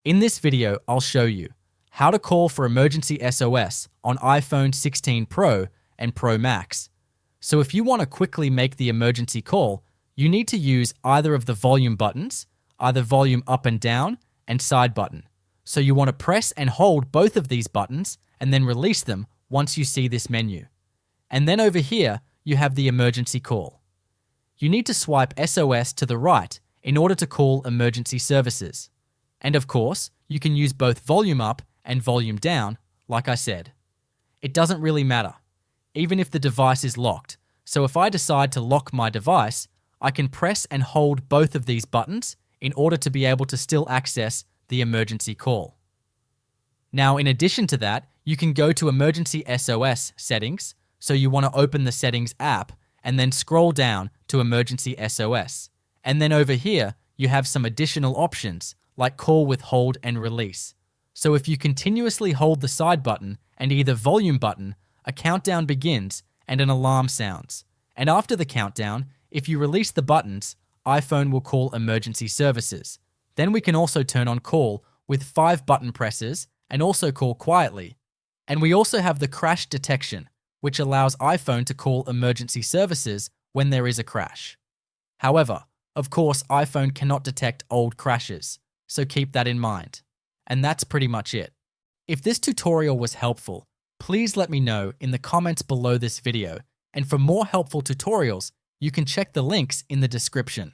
In this video, I'll show you how to call for emergency SOS on iPhone 16 Pro and Pro Max. So if you want to quickly make the emergency call, you need to use either of the volume buttons, either volume up and down and side button. So you want to press and hold both of these buttons and then release them once you see this menu. And then over here, you have the emergency call. You need to swipe SOS to the right in order to call emergency services. And of course, you can use both volume up and volume down, like I said. It doesn't really matter, even if the device is locked. So if I decide to lock my device, I can press and hold both of these buttons in order to be able to still access the emergency call. Now, in addition to that, you can go to Emergency SOS settings. So you want to open the settings app and then scroll down to Emergency SOS. And then over here, you have some additional options like call with hold and release. So if you continuously hold the side button and either volume button, a countdown begins and an alarm sounds. And after the countdown, if you release the buttons, iPhone will call emergency services. Then we can also turn on call with 5 button presses and also call quietly. And we also have the crash detection, which allows iPhone to call emergency services when there is a crash. However, of course, iPhone cannot detect old crashes, so keep that in mind. And that's pretty much it. If this tutorial was helpful, please let me know in the comments below this video, and for more helpful tutorials, you can check the links in the description.